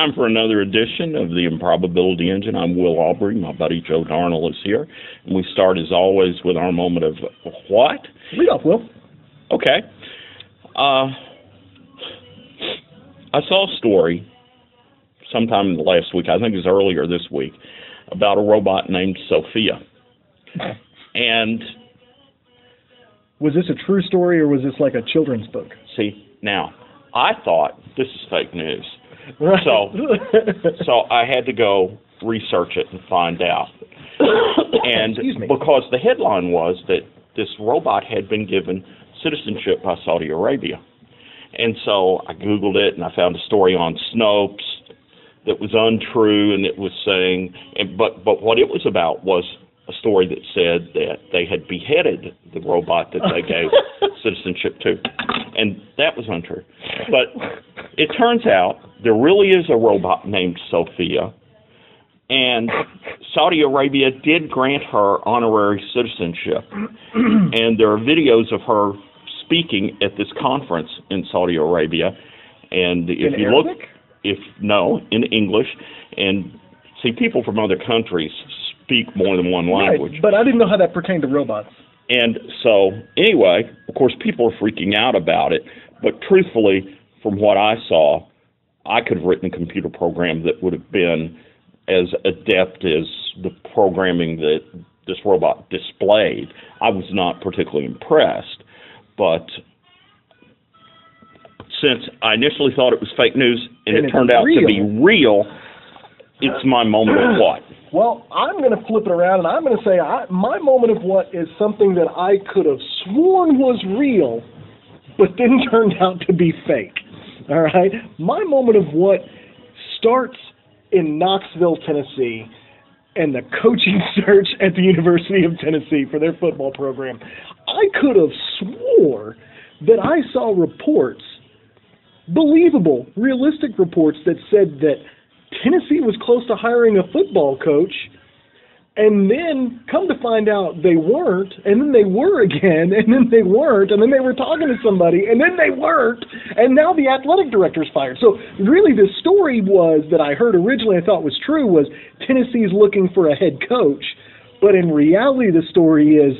time for another edition of the Improbability Engine. I'm Will Aubrey. My buddy Joe Darnell is here. And we start, as always, with our moment of what? Lead off, Will. Okay. I saw a story sometime in the last week, I think it was earlier this week, about a robot named Sophia. And was this a true story or was this like a children's book? See, now, I thought this is fake news. Right. So I had to go research it and find out. And because the headline was that this robot had been given citizenship by Saudi Arabia. And so I Googled it, and I found a story on Snopes that was untrue, and it was saying, but what it was about was a story that said that they had beheaded the robot that they gave citizenship to. And that was untrue. But it turns out there really is a robot named Sophia, and Saudi Arabia did grant her honorary citizenship. And there are videos of her speaking at this conference in Saudi Arabia. And if you look, in English. And see, people from other countries speak more than one language. Right, but I didn't know how that pertained to robots. And so, anyway, of course, people are freaking out about it. But truthfully, from what I saw, I could have written a computer program that would have been as adept as the programming that this robot displayed. I was not particularly impressed. But since I initially thought it was fake news and it turned out to be real, it's my moment of what? Well, I'm going to flip it around, and I'm going to say my moment of what is something that I could have sworn was real, but then turned out to be fake. All right? My moment of what starts in Knoxville, Tennessee, and the coaching search at the University of Tennessee for their football program. I could have swore that I saw reports, believable, realistic reports that said that Tennessee was close to hiring a football coach, and then come to find out they weren't, and then they were again, and then they weren't, and then they were talking to somebody, and then they weren't, and now the athletic director's fired. So really the story was that I heard originally, I thought was true, was Tennessee's looking for a head coach, but in reality the story is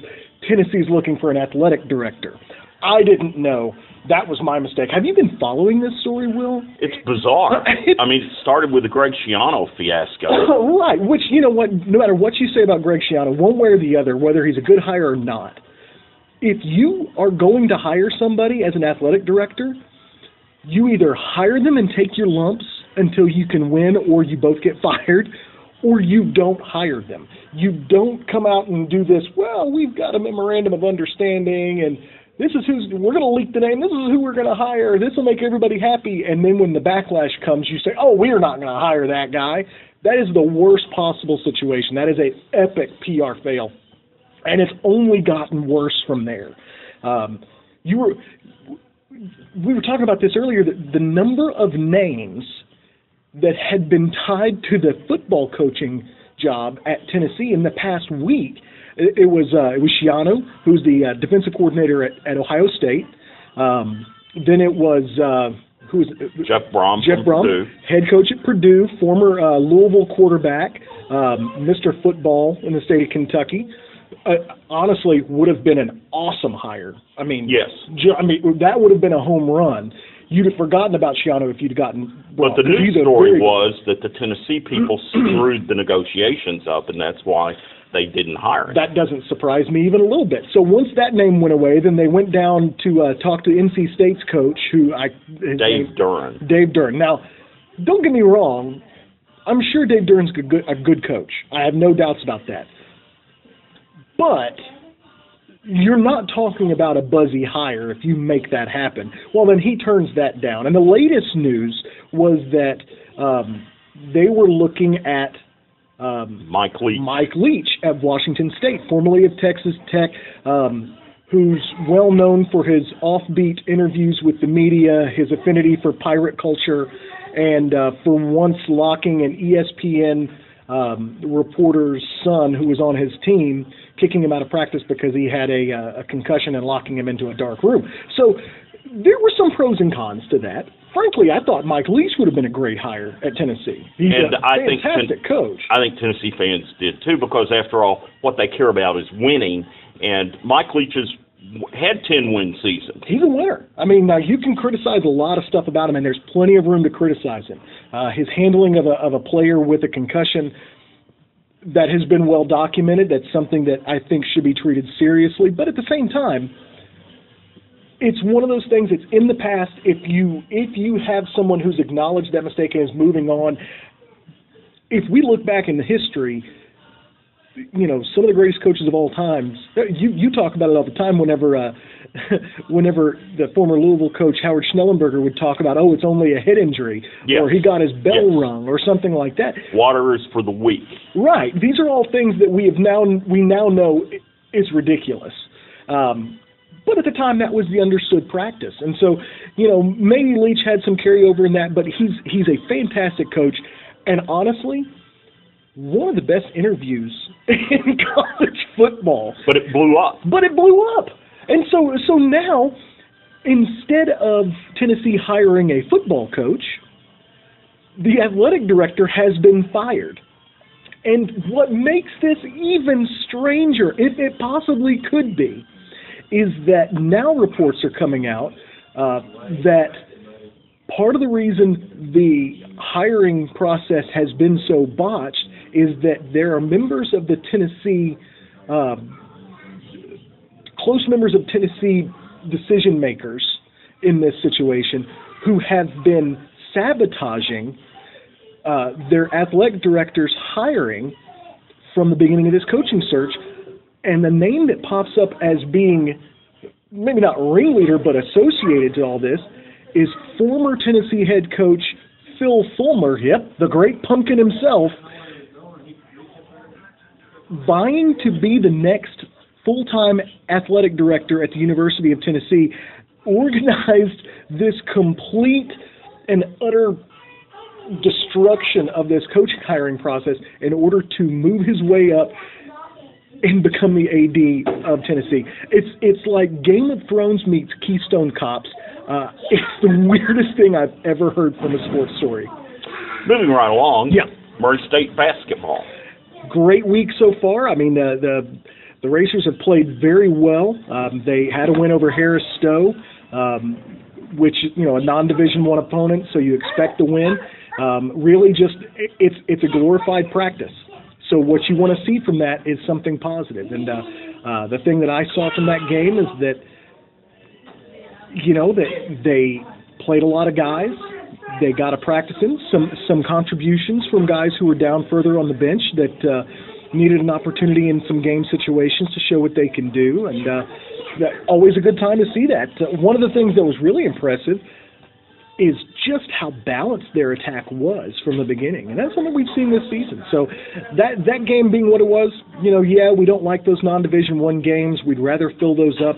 Tennessee's looking for an athletic director. I didn't know. That was my mistake. Have you been following this story, Will? It's bizarre. I mean, it started with the Greg Schiano fiasco. Right, which, you know what, no matter what you say about Greg Schiano, one way or the other, whether he's a good hire or not, if you are going to hire somebody as an athletic director, you either hire them and take your lumps until you can win or you both get fired, or you don't hire them. You don't come out and do this, well, we've got a memorandum of understanding, and this is we're going to leak the name, this is who we're going to hire, this will make everybody happy, and then when the backlash comes, you say, oh, we're not going to hire that guy. That is the worst possible situation. That is an epic PR fail, and it's only gotten worse from there. We were talking about this earlier, that the number of names that had been tied to the football coaching job at Tennessee in the past week. It was Schiano, who's the defensive coordinator at Ohio State. Then it was Jeff Brom, head coach at Purdue, former Louisville quarterback, Mr. Football in the state of Kentucky. Honestly, would have been an awesome hire. I mean, yes. That would have been a home run. You'd have forgotten about Schiano if you'd gotten Brom. But the news story was that the Tennessee people screwed the negotiations up, and that's why they didn't hire him. That doesn't surprise me even a little bit. So once that name went away, then they went down to talk to NC State's coach, Dave Duren. Dave Duren. Now, don't get me wrong. I'm sure Dave Duren's a good coach. I have no doubts about that. But you're not talking about a buzzy hire if you make that happen. Well, then he turns that down. And the latest news was that they were looking at Mike Leach at Washington State, formerly of Texas Tech, who's well known for his offbeat interviews with the media, his affinity for pirate culture, and for once locking an ESPN reporter's son who was on his team, kicking him out of practice because he had a concussion and locking him into a dark room. So there were some pros and cons to that. frankly, I thought Mike Leach would have been a great hire at Tennessee. He's a fantastic coach. I think Tennessee fans did too, because after all, what they care about is winning, and Mike Leach has had 10-win seasons. He's a winner. I mean, now you can criticize a lot of stuff about him, and there's plenty of room to criticize him. His handling of a player with a concussion, that has been well documented. That's something that I think should be treated seriously. But at the same time, it's one of those things that's in the past. If you have someone who's acknowledged that mistake and is moving on, if we look back in the history, you know, some of the greatest coaches of all times, you talk about it all the time whenever whenever the former Louisville coach Howard Schnellenberger would talk about, oh, it's only a head injury, or he got his bell rung, or something like that. Water is for the weak. Right. These are all things that we now know is ridiculous. But at the time, that was the understood practice. And so, you know, maybe Leach had some carryover in that, but he's a fantastic coach. And honestly, one of the best interviews in college football. But it blew up. And so now, instead of Tennessee hiring a football coach, the athletic director has been fired. And what makes this even stranger, if it possibly could be, is that now reports are coming out that part of the reason the hiring process has been so botched is that there are members of the Tennessee, close members of Tennessee decision makers in this situation who have been sabotaging their athletic director's hiring from the beginning of this coaching search. And the name that pops up as being maybe not ringleader but associated to all this is former Tennessee head coach Phil Fulmer, the great pumpkin himself, vying to be the next full-time athletic director at the University of Tennessee, organized this complete and utter destruction of this coaching hiring process in order to move his way up and become the AD of Tennessee. It's like Game of Thrones meets Keystone Cops. It's the weirdest thing I've ever heard from a sports story. Moving right along, Murray State basketball. Great week so far. I mean, the Racers have played very well. They had a win over Harris Stowe, which, you know, a non-Division I opponent, so you expect to win. Really just, it's a glorified practice. So what you want to see from that is something positive. And the thing that I saw from that game is that, you know, that they played a lot of guys. They got to practice in some contributions from guys who were down further on the bench that needed an opportunity in some game situations to show what they can do. And always a good time to see that. One of the things that was really impressive is just how balanced their attack was from the beginning. And that's something we've seen this season. So that game being what it was, you know, we don't like those non-Division I games. We'd rather fill those up.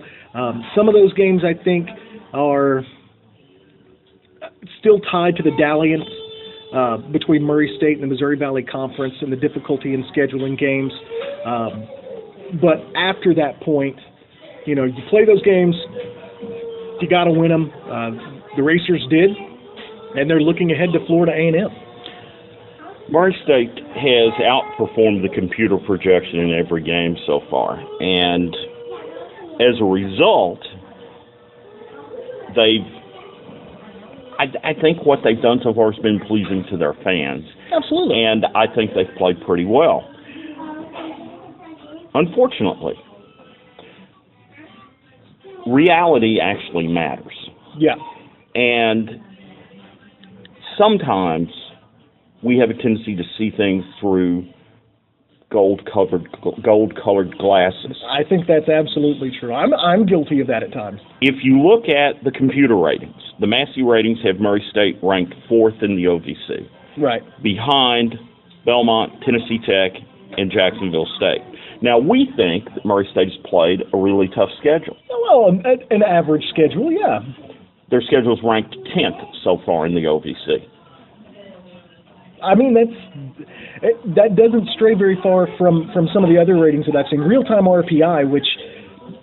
Some of those games, I think, are still tied to the dalliance between Murray State and the Missouri Valley Conference and the difficulty in scheduling games. But after that point, you know, you play those games, you got to win them. The Racers did, and they're looking ahead to Florida A&M. Murray State has outperformed the computer projection in every game so far, and as a result, I think what they've done so far has been pleasing to their fans. Absolutely. And I think they've played pretty well. Unfortunately, reality actually matters. Yeah. And sometimes we have a tendency to see things through gold-colored glasses. I think that's absolutely true. I'm guilty of that at times. If you look at the computer ratings, the Massey ratings have Murray State ranked 4th in the OVC. Right. Behind Belmont, Tennessee Tech, and Jacksonville State. Now, we think that Murray State has played a really tough schedule. Well, an average schedule, yeah. Their schedule is ranked 10th so far in the OVC. I mean, that doesn't stray very far from some of the other ratings that I've seen. Real-time RPI, which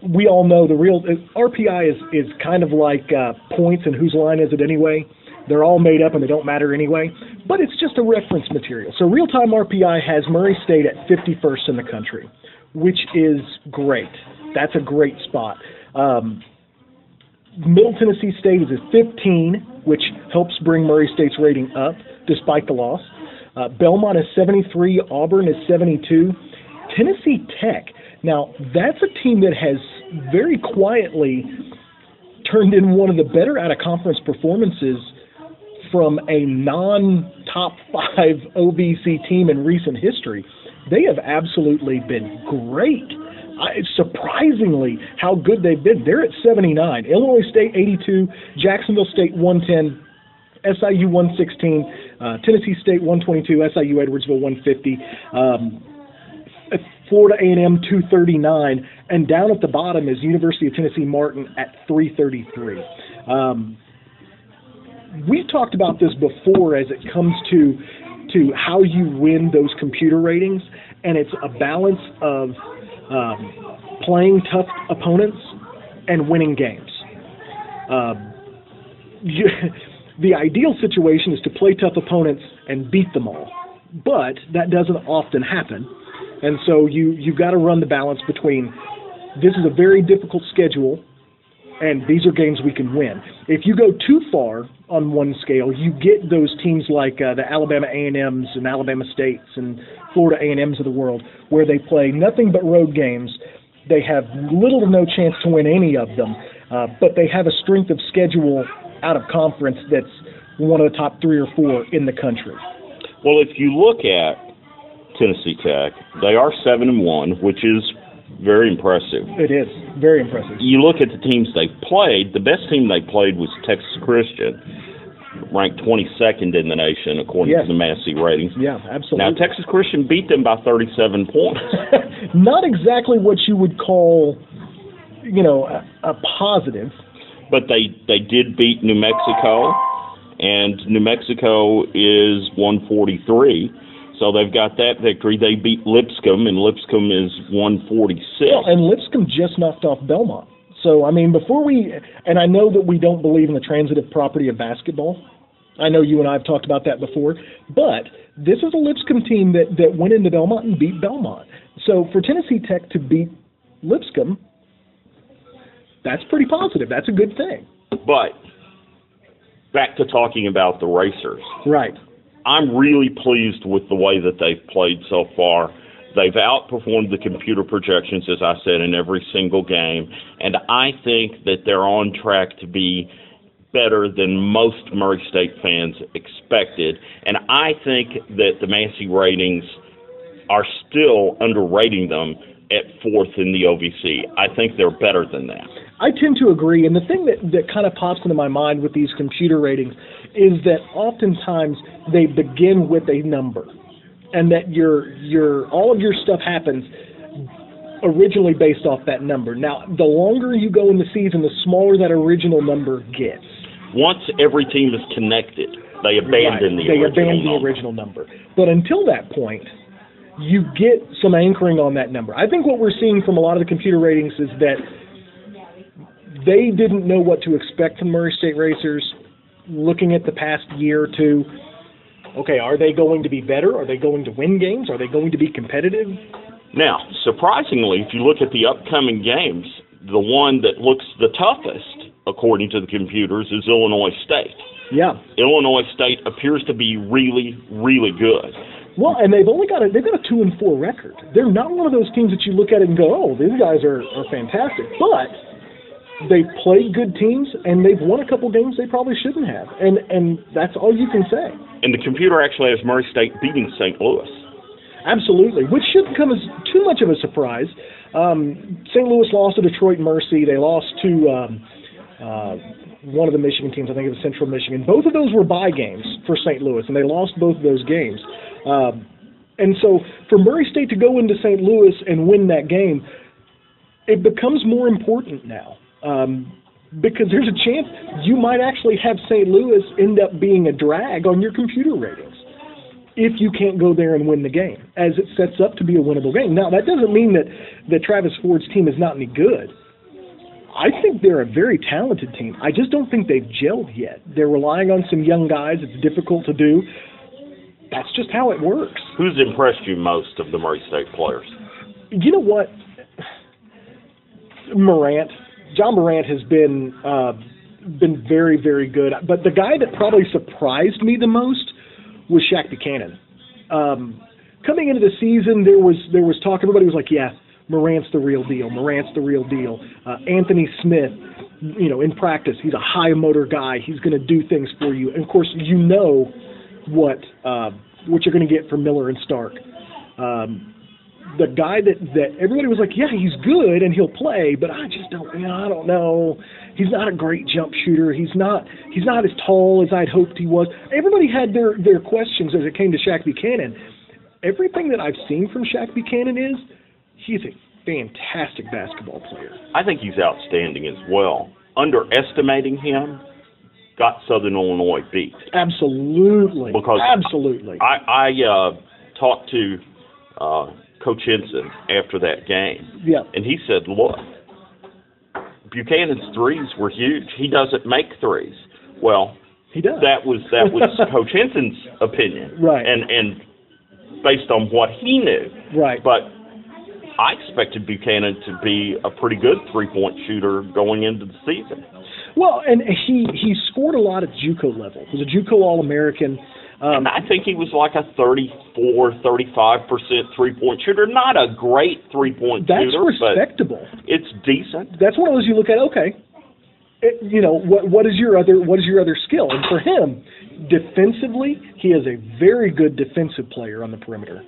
we all know RPI is kind of like points and whose line is it anyway. They're all made up and they don't matter anyway, but it's just a reference material. So real-time RPI has Murray State at 51st in the country, which is great. That's a great spot. Middle Tennessee State is at 15, which helps bring Murray State's rating up despite the loss. Belmont is 73, Auburn is 72. Tennessee Tech, now that's a team that has very quietly turned in one of the better out-of-conference performances from a non-top 5 OVC team in recent history. They have absolutely been great. Surprisingly, how good they've been. They're at 79. Illinois State 82, Jacksonville State 110, SIU 116, Tennessee State 122, SIU Edwardsville 150, Florida A&M 239, and down at the bottom is University of Tennessee Martin at 333. We've talked about this before as it comes to how you win those computer ratings, and it's a balance of playing tough opponents and winning games. The ideal situation is to play tough opponents and beat them all, but that doesn't often happen, and so you've got to run the balance between this is a very difficult schedule and these are games we can win. If you go too far on one scale, you get those teams like the Alabama A&Ms and Alabama States and Florida A&Ms of the world, where they play nothing but road games. They have little to no chance to win any of them, but they have a strength of schedule out of conference that's one of the top 3 or 4 in the country. Well, if you look at Tennessee Tech, they are 7-1, which is very impressive. It is very impressive. You look at the teams they've played. The best team they played was Texas Christian, ranked 22nd in the nation according to the Massey ratings. Yeah, absolutely. Now, Texas Christian beat them by 37 points. Not exactly what you would call, a positive. But they did beat New Mexico, and New Mexico is 143. So they've got that victory. They beat Lipscomb, and Lipscomb is 146. Well, and Lipscomb just knocked off Belmont. So, I mean, and I know that we don't believe in the transitive property of basketball. I know you and I have talked about that before. But this is a Lipscomb team that went into Belmont and beat Belmont. So for Tennessee Tech to beat Lipscomb, that's pretty positive. That's a good thing. But back to talking about the Racers. Right. I'm really pleased with the way that they've played so far. They've outperformed the computer projections, as I said, in every single game. And I think that they're on track to be better than most Murray State fans expected. And I think that the Massey ratings are still underrating them at 4th in the OVC. I think they're better than that. I tend to agree, and the thing that kind of pops into my mind with these computer ratings is that oftentimes they begin with a number, and that all of your stuff happens originally based off that number. Now, the longer you go in the season, the smaller that original number gets. Once every team is connected, they abandon the original number. But until that point, you get some anchoring on that number. I think what we're seeing from a lot of the computer ratings is that they didn't know what to expect from Murray State Racers looking at the past year or two. Okay, are they going to be better? Are they going to win games? Are they going to be competitive? Now, surprisingly, if you look at the upcoming games, the one that looks the toughest, according to the computers, is Illinois State. Yeah. Illinois State appears to be really, really good. Well, and they've got a 2-4 record. They're not one of those teams that you look at it and go, oh, these guys are fantastic. But they've played good teams, and they've won a couple games they probably shouldn't have. And that's all you can say. And the computer actually has Murray State beating St. Louis. Absolutely, which shouldn't come as too much of a surprise. St. Louis lost to Detroit Mercy. They lost to one of the Michigan teams, I think it was Central Michigan. Both of those were bye games for St. Louis, and they lost both of those games. And so for Murray State to go into St. Louis and win that game, it becomes more important now. Because there's a chance you might actually have St. Louis end up being a drag on your computer ratings if you can't go there and win the game, as it sets up to be a winnable game. Now, that doesn't mean that Travis Ford's team is not any good. I think they're a very talented team. I just don't think they've gelled yet. They're relying on some young guys. It's difficult to do. That's just how it works. Who's impressed you most of the Murray State players? You know what? Morant. John Morant has been very, very good. But the guy that probably surprised me the most was Shaq Buchanan. Coming into the season, there was talk. Everybody was like, yeah, Morant's the real deal. Morant's the real deal. Anthony Smith, in practice, he's a high motor guy. He's going to do things for you. And, of course, you know what you're going to get from Miller and Stark. The guy that everybody was like, yeah, he's good and he'll play, but I just don't know. He's not a great jump shooter. He's not as tall as I'd hoped he was. Everybody had their questions as it came to Shaq Buchanan. Everything that I've seen from Shaq Buchanan is he's a fantastic basketball player. I think he's outstanding as well. Underestimating him got Southern Illinois beat. Absolutely. Absolutely. I talked to Coach Henson after that game. Yeah. And he said, look, Buchanan's threes were huge. He doesn't make threes. Well, he does. That was Coach Henson's opinion. Right. And based on what he knew. Right. But I expected Buchanan to be a pretty good three-point shooter going into the season. Well, and he scored a lot at JUCO level. He was a JUCO All-American. And I think he was like a 35% three-point shooter. Not a great three-point shooter. That's respectable. But it's decent. That's one of those you look at, okay, what is your other skill? And for him, defensively, he is a very good defensive player on the perimeter.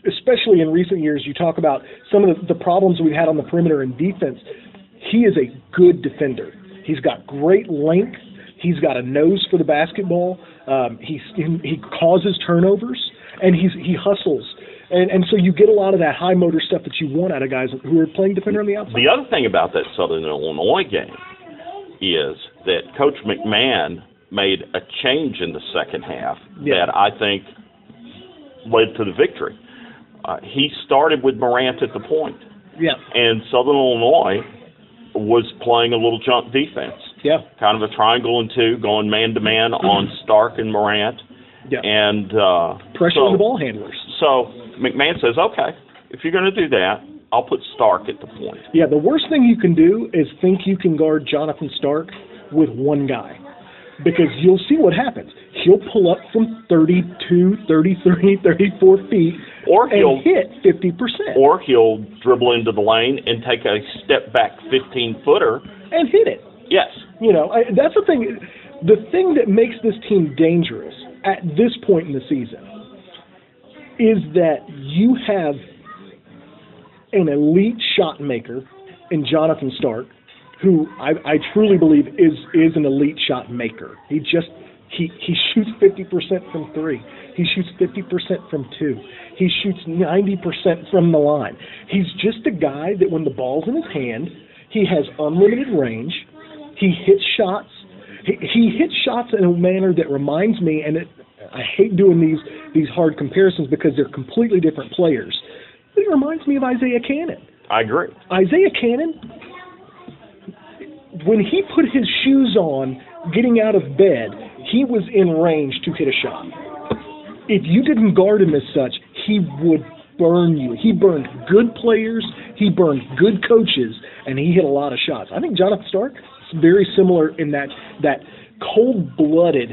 Especially in recent years, you talk about some of the problems we've had on the perimeter in defense. He is a good defender. He's got great length. He's got a nose for the basketball. He causes turnovers, and he hustles. And so you get a lot of that high motor stuff that you want out of guys who are playing defender on the outside. The other thing about that Southern Illinois game is that Coach McMahon made a change in the second half that I think led to the victory. He started with Morant at the point. Yeah. And Southern Illinois was playing a little jump defense. Yeah. Kind of a triangle and two, going man-to-man on Stark and Morant. Yeah. And pressure on the ball handlers. So McMahon says, okay, if you're going to do that, I'll put Stark at the point. Yeah, the worst thing you can do is think you can guard Jonathan Stark with one guy. Because you'll see what happens. He'll pull up from 32, 33, 34 feet and hit 50%. Or he'll dribble into the lane and take a step-back 15-footer. And hit it. Yes. That's the thing. The thing that makes this team dangerous at this point in the season is that you have an elite shot maker in Jonathan Stark, who I truly believe is an elite shot maker. He shoots 50% from three. He shoots 50% from two. He shoots 90% from the line. He's just a guy that when the ball's in his hand, he has unlimited range. He hits shots. He hits shots in a manner that reminds me, and I hate doing these hard comparisons because they're completely different players. It reminds me of Isaiah Cannon. I agree. Isaiah Cannon, when he put his shoes on getting out of bed, he was in range to hit a shot. If you didn't guard him as such, he would burn you. He burned good players, he burned good coaches, and he hit a lot of shots. I think Jonathan Stark is very similar in that cold-blooded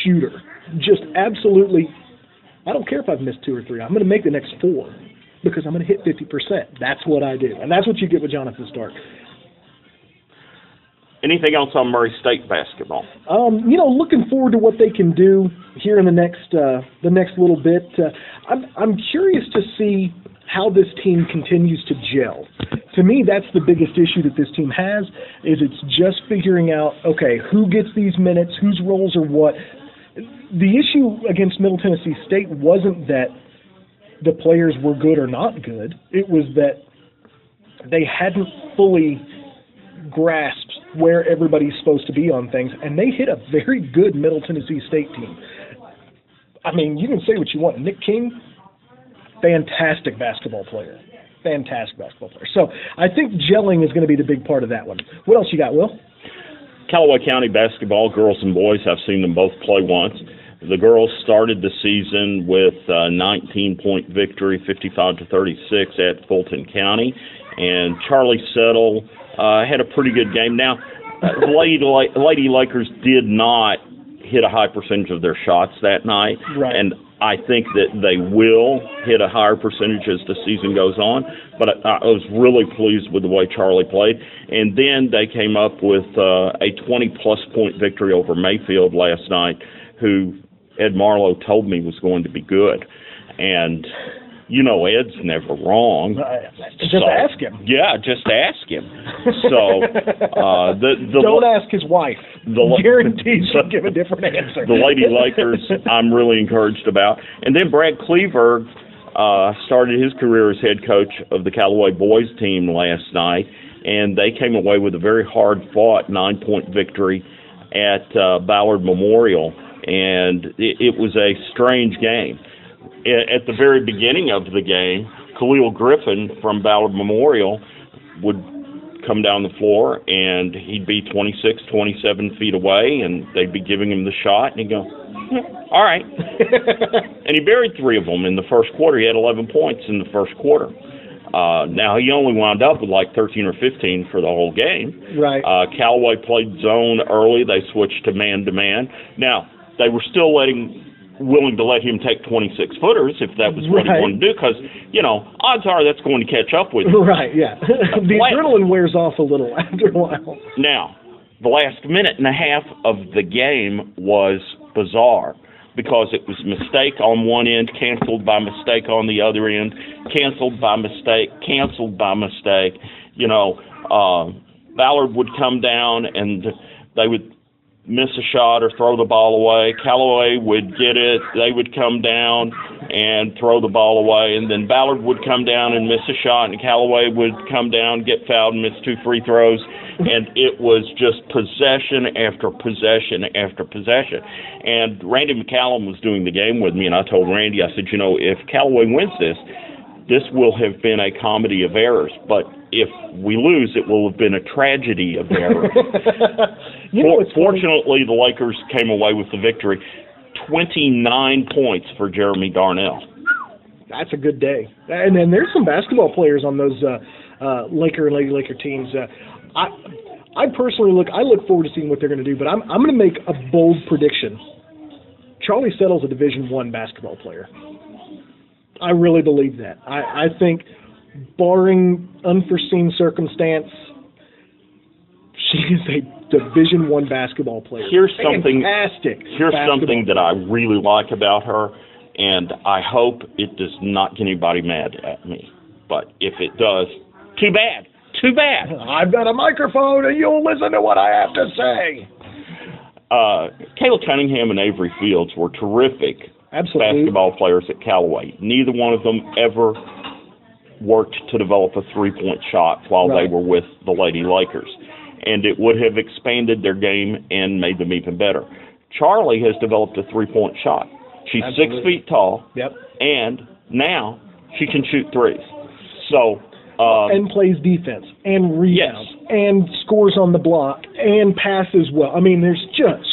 shooter. Just absolutely, I don't care if I've missed two or three. I'm going to make the next four because I'm going to hit 50%. That's what I do. And that's what you get with Jonathan Stark. Anything else on Murray State basketball? Looking forward to what they can do here in the next little bit. I'm curious to see how this team continues to gel. To me, that's the biggest issue that this team has, is it's just figuring out, okay, who gets these minutes, whose roles are what. The issue against Middle Tennessee State wasn't that the players were good or not good. It was that they hadn't fully grasped where everybody's supposed to be on things, and they hit a very good Middle Tennessee State team. I mean, you can say what you want. Nick King, fantastic basketball player. fantastic basketball player. So I think gelling is going to be the big part of that one. What else you got, Will? Callaway County basketball, girls and boys, I've seen them both play once. The girls started the season with a 19-point victory, 55-36 at Fulton County, and Charlie Settle had a pretty good game. Now, Lady Lakers did not hit a high percentage of their shots that night, right. And I think that they will hit a higher percentage as the season goes on, but I was really pleased with the way Charlie played. And then they came up with a 20-plus point victory over Mayfield last night, who Ed Marlowe told me was going to be good. And, you know, Ed's never wrong. Just ask him. Yeah, just ask him. So, don't ask his wife. Guaranteed she'll give a different answer. The Lady Lakers, I'm really encouraged about. And then Brad Cleaver started his career as head coach of the Callaway boys team last night, and they came away with a very hard-fought 9-point victory at Ballard Memorial, and it was a strange game. At the very beginning of the game, Khalil Griffin from Ballard Memorial would come down the floor, and he'd be 26, 27 feet away, and they'd be giving him the shot, and he'd go, all right. And he buried 3 of them in the first quarter. He had 11 points in the first quarter. Now, he only wound up with like 13 or 15 for the whole game. Right. Callaway played zone early. They switched to man-to-man. Now, they were still willing to let him take 26-footers if that was what he wanted to do, because, you know, odds are that's going to catch up with him. Right, yeah. The adrenaline wears off a little after a while. Now, the last minute and a half of the game was bizarre, because it was mistake on one end, canceled by mistake on the other end, canceled by mistake, canceled by mistake. You know, Ballard would come down and they would miss a shot or throw the ball away. Callaway would get it. They would come down and throw the ball away. And then Ballard would come down and miss a shot, and Callaway would come down, get fouled, and miss 2 free throws. And it was just possession after possession after possession. And Randy McCallum was doing the game with me, and I told Randy, I said, you know, if Callaway wins this will have been a comedy of errors. But if we lose, it will have been a tragedy of errors. Fortunately, the Lakers came away with the victory. 29 points for Jeremy Darnell. That's a good day. And then there's some basketball players on those Laker and Lady Laker teams. I personally look forward to seeing what they're going to do, but I'm going to make a bold prediction. Charlie Settle's a Division I basketball player. I really believe that. I think, barring unforeseen circumstance, she is a Division I basketball player. Here's fantastic. Here's something that I really like about her, and I hope it does not get anybody mad at me. But if it does, too bad. Too bad. I've got a microphone, and you'll listen to what I have to say. Kayla Cunningham and Avery Fields were terrific basketball players at Callaway. Neither one of them ever worked to develop a three-point shot while they were with the Lady Lakers, and it would have expanded their game and made them even better. Charlie has developed a three-point shot. She's 6 feet tall, and now she can shoot threes. So and plays defense and rebounds and scores on the block and passes well. I mean,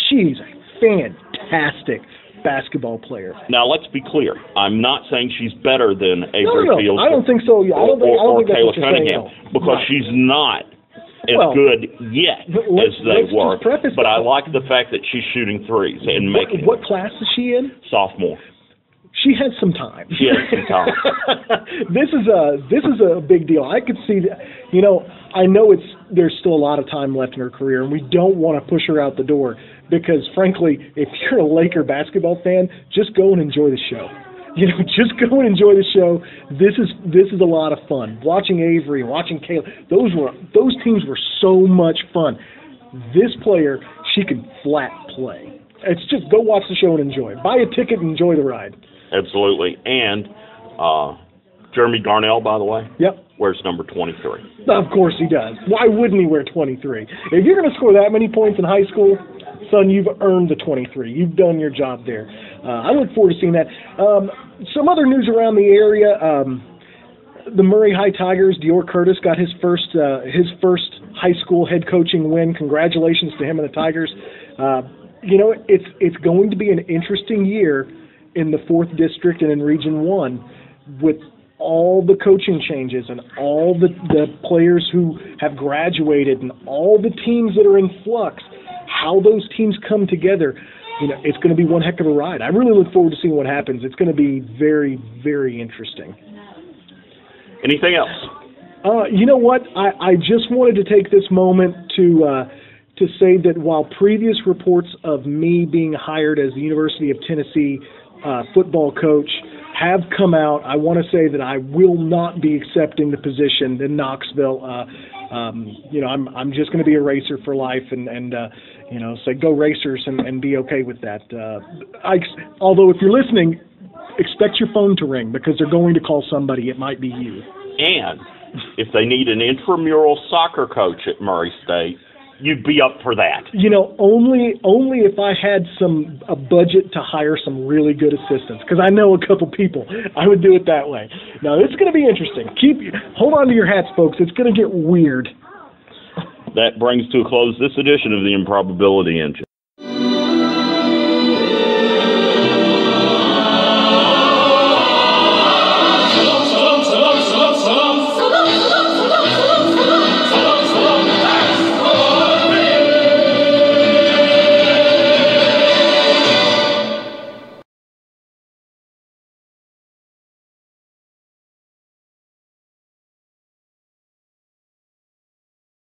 she's a fantastic basketball player. Now, let's be clear. I'm not saying she's better than Avery Fields. I don't think so. I don't think that's Kayla what you're Cunningham, saying, because she's not as good yet as they were. But I like the fact that she's shooting threes and making. What class is she in? Sophomore. She has some time. She has some time. This is a big deal. I could see that. You know, I know there's still a lot of time left in her career, and we don't want to push her out the door because, frankly, if you're a Laker basketball fan, just go and enjoy the show. You know, just go and enjoy the show. This is a lot of fun. Watching Avery, watching Kayla, those teams were so much fun. This player, she can flat play. It's just go watch the show and enjoy it. Buy a ticket and enjoy the ride. Absolutely. And Jeremy Darnell, by the way, wears number 23. Of course he does. Why wouldn't he wear 23? If you're going to score that many points in high school, son, you've earned the 23. You've done your job there. I look forward to seeing that. Some other news around the area. the Murray High Tigers, Dior Curtis got his first high school head coaching win. Congratulations to him and the Tigers. It's going to be an interesting year in the 4th District and in Region 1 with all the coaching changes and all the players who have graduated and all the teams that are in flux, how those teams come together. It's going to be one heck of a ride. I really look forward to seeing what happens. It's going to be very, very interesting. Anything else? You know what? I just wanted to take this moment to say that while previous reports of me being hired as the University of Tennessee football coach have come out, I want to say that I will not be accepting the position in Knoxville. I'm just going to be a racer for life and say go Racers and be okay with that. Although if you're listening, expect your phone to ring because they're going to call somebody. It might be you. And if they need an intramural soccer coach at Murray State, you'd be up for that. Only if I had a budget to hire some really good assistants, because I know a couple people. I would do it that way. Now, it's going to be interesting. Hold on to your hats, folks. It's going to get weird. That brings to a close this edition of the Improbability Engine.